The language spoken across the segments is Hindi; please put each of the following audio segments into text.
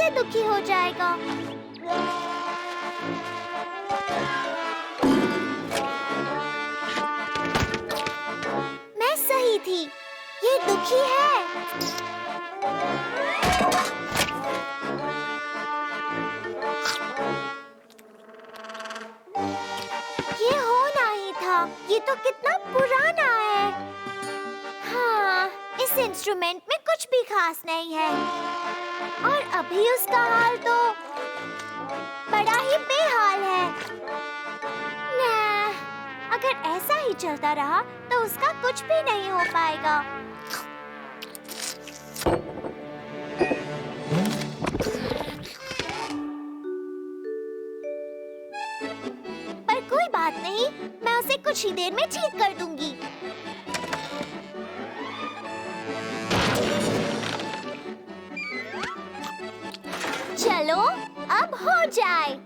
से दुखी हो जाएगा। मैं सही थी, ये दुखी है। ये होना ही था। ये तो कितना पुराना है। हाँ, इस इंस्ट्रूमेंट में कुछ भी खास नहीं है। और अभी उसका हाल तो बड़ा ही बेहाल है। ना, अगर ऐसा ही चलता रहा तो उसका कुछ भी नहीं हो पाएगा। पर कोई बात नहीं, मैं उसे कुछ ही देर में ठीक कर दूंगी। चलो, अब हो जाए।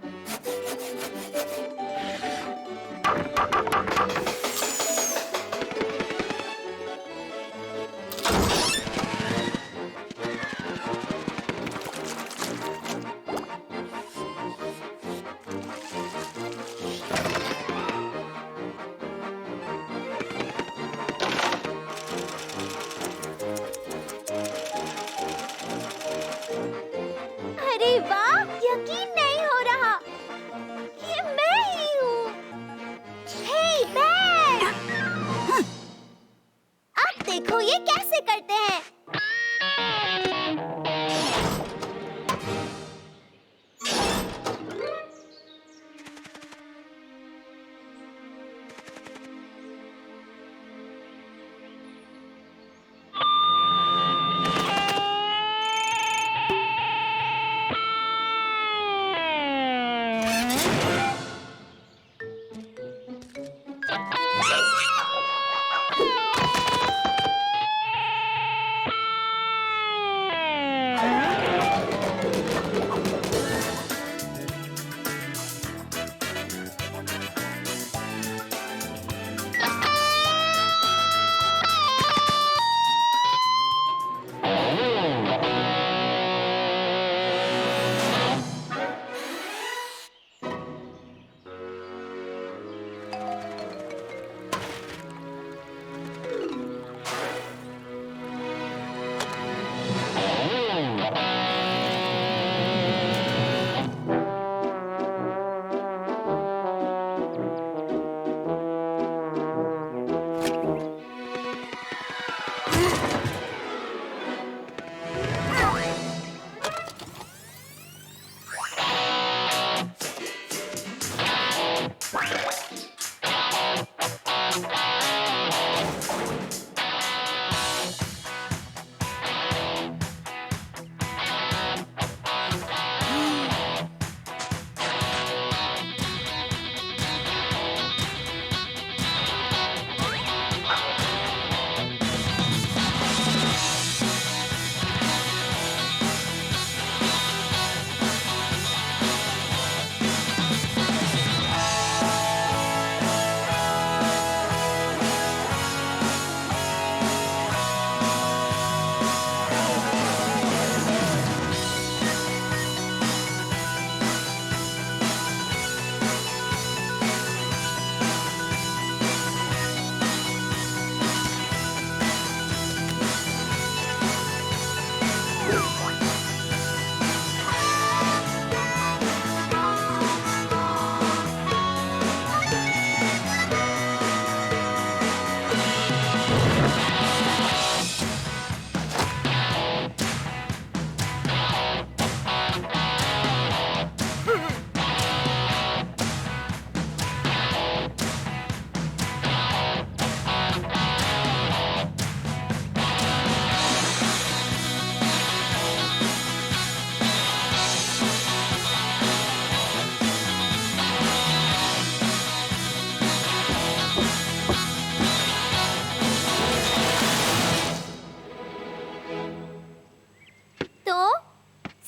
अरे वाह, यकीन नहीं हो रहा। ये मैं ही हूँ। हे बैग! अब देखो ये कैसे करते हैं।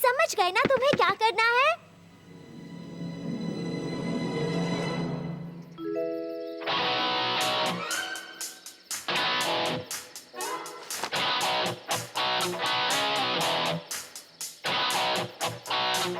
समझ गए ना तुम्हें क्या करना है? कुछ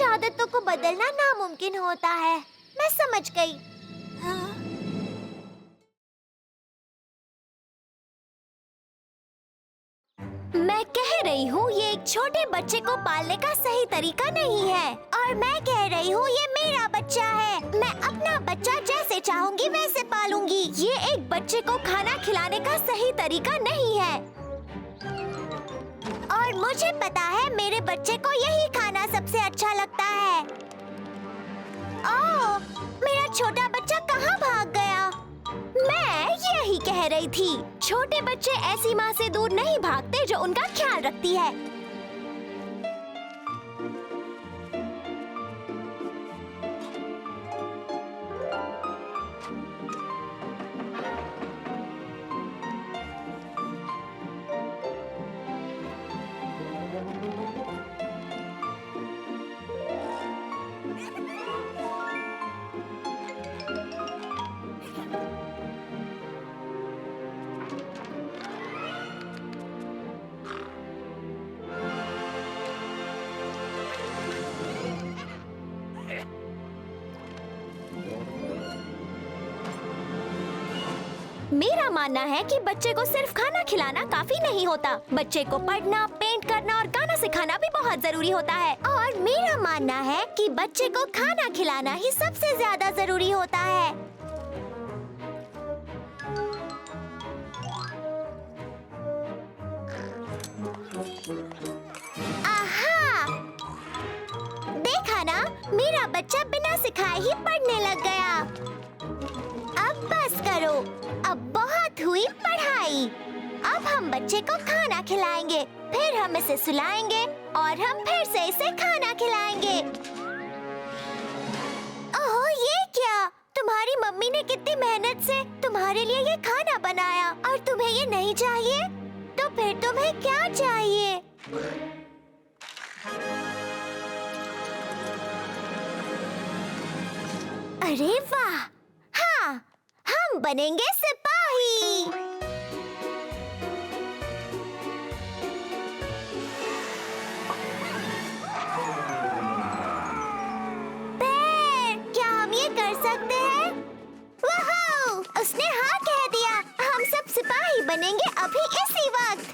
आदतों को बदलना नामुमकिन होता है। मैं समझ गई। मैं कह रही हूँ ये एक छोटे बच्चे को पालने का सही तरीका नहीं है, और मैं कह रही हूँ ये मेरा बच्चा है। मैं अपना बच्चा जैसे चाहूंगी वैसे पालूंगी। ये एक बच्चे को खाना खिलाने का सही तरीका नहीं है, और मुझे पता है मेरे बच्चे को यही खाना सबसे अच्छा लगता है। ओह, मेरा छोटा बच्चा कहाँ भाग गया? मैं यही कह रही थी, छोटे बच्चे ऐसी माँ से दूर नहीं भागते जो उनका ख्याल रखती है। मेरा मानना है कि बच्चे को सिर्फ खाना खिलाना काफी नहीं होता। बच्चे को पढ़ना, पेंट करना और गाना सिखाना भी बहुत जरूरी होता है। और मेरा मानना है कि बच्चे को खाना खिलाना ही सबसे ज्यादा जरूरी होता है। आहा! देखा ना, मेरा बच्चा बिना सिखाए ही पढ़ने लग गया। अब बस करो, अब बहुत हुई पढ़ाई। अब हम बच्चे को खाना खिलाएंगे, फिर हम इसे सुलाएंगे और हम फिर से इसे खाना खिलाएंगे। ओह, ये क्या? तुम्हारी मम्मी ने कितनी मेहनत से तुम्हारे लिए ये खाना बनाया और तुम्हें ये नहीं चाहिए? तो फिर तुम्हें क्या चाहिए? अरे वाह! हाँ, हम बनेंगे सिपाही। बेर, क्या हम ये कर सकते हैं? वाह! उसने हाँ कह दिया। हम सब सिपाही बनेंगे अभी इसी वक्त।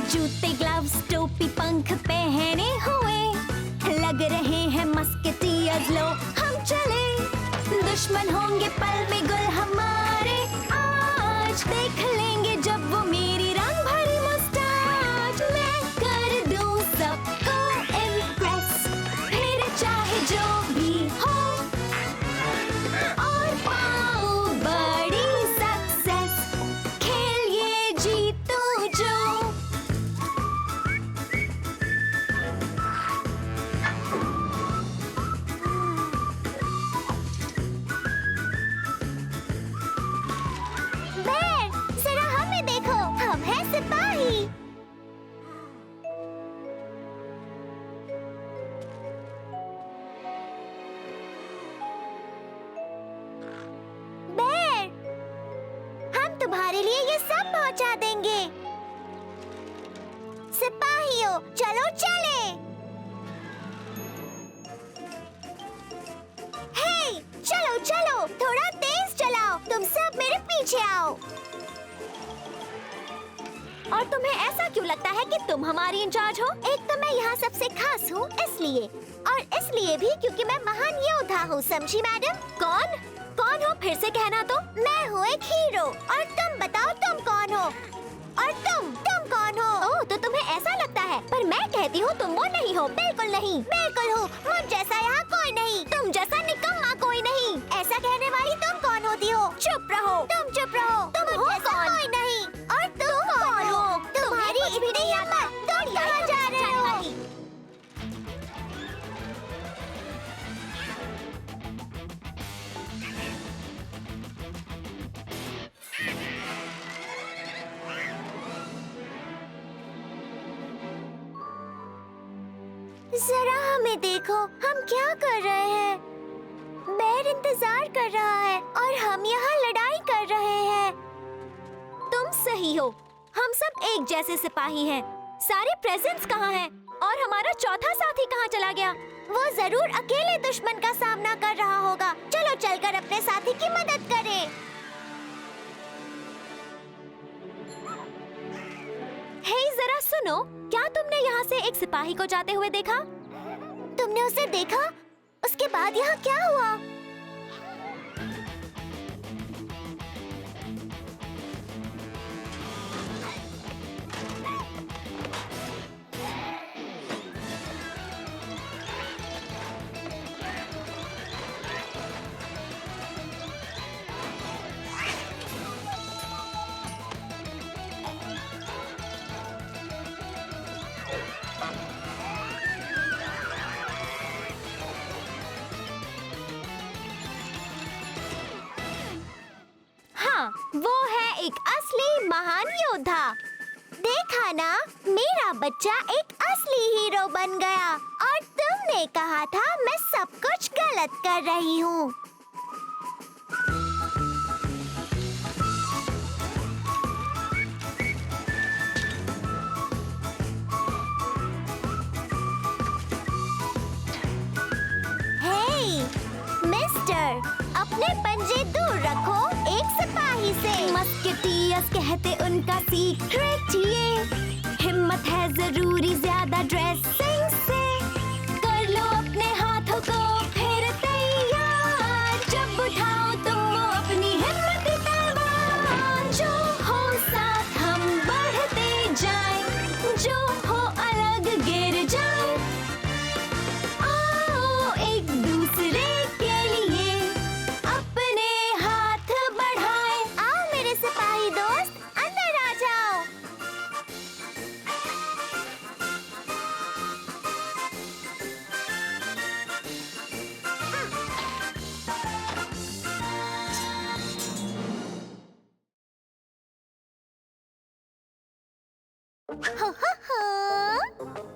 जूते, ग्लव्स, टोपी, पंख पहने हुए लग रहे हैं मस्केटियर्स। लो हम चले, दुश्मन होंगे पल में गुल हमारे। आज देख लेंगे जब वो मेरी रंग भरी मुस्ताच। मैं कर दूं सबको इम्प्रेस, फिर चाहे जो भी हो, और पाऊं बड़ी सक्सेस। खेल ये जीतूं जो। सिपाही। बेर, हम तुम्हारे लिए ये सब पहुंचा देंगे। सिपाहियों, चलो चले। हे, चलो चलो, थोड़ा तेज चलाओ। तुम सब मेरे पीछे आओ। और तुम्हें ऐसा क्यों लगता है कि तुम हमारी इंचार्ज हो? एक तो मैं यहाँ सबसे खास हूँ इसलिए, और इसलिए भी क्योंकि मैं महान योद्धा हूँ, समझी मैडम? कौन हो? फिर से कहना तो। मैं हूँ एक हीरो, और तुम बताओ तुम कौन हो? नहीं हो, बिल्कुल नहीं। बिल्कुल हो, मुझ जैसा यहाँ कोई नहीं, तुम जैसा निकम्मा कोई नहीं। ऐसा कहने वाली तुम कौन होती हो? चुप रहो, तुम चुप रहो। तुम हो कौन? कोई नहीं। और तुम कौन हो? तुम्हारी इतनी हिम्मत, तुम कहाँ जा रहे हो? जरा हमें देखो, हम क्या कर रहे हैं। बेर इंतजार कर रहा है और हम यहाँ लड़ाई कर रहे हैं। तुम सही हो, हम सब एक जैसे सिपाही हैं। सारे प्रेजेंट्स कहाँ हैं? और हमारा चौथा साथी कहाँ चला गया? वो जरूर अकेले दुश्मन का सामना कर रहा होगा। चलो चलकर अपने साथी की मदद करें। हे, जरा सुनो, क्या तुमने यहाँ से एक सिपाही को जाते हुए देखा? तुमने उसे देखा? उसके बाद यहाँ क्या हुआ? वो है एक असली महान योद्धा। देखा ना, मेरा बच्चा एक असली हीरो बन गया। और तुमने कहा था मैं सब कुछ गलत कर रही हूँ। मिस्टर, अपने पंजे दूर रखो एक सिपाही से। मस्केटियर्स कहते उनका सीक्रेट ये, हिम्मत है जरूरी ज्यादा ड्रेसिंग से। कर लो अपने हाथों को फिर तैयार, जब उठाओ तुम वो अपनी हिम्मत तलवार। जो हो साथ हम बढ़ते जाएं, जो हो अलग गिर जाएं। आओ एक दूसरे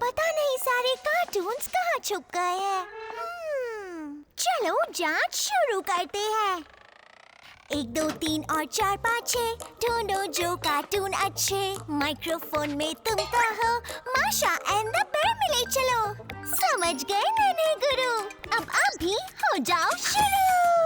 पता नहीं सारे कार्टून्स कहाँ छुप गए हैं। चलो जांच शुरू करते हैं। 1 2 3 और 4 5 6 ढूंढो जो कार्टून अच्छे। माइक्रोफोन में तुम कहो माशा एंड द बेयर मिले चलो। समझ गए नन्हे गुरु, अब आप भी हो जाओ शुरू।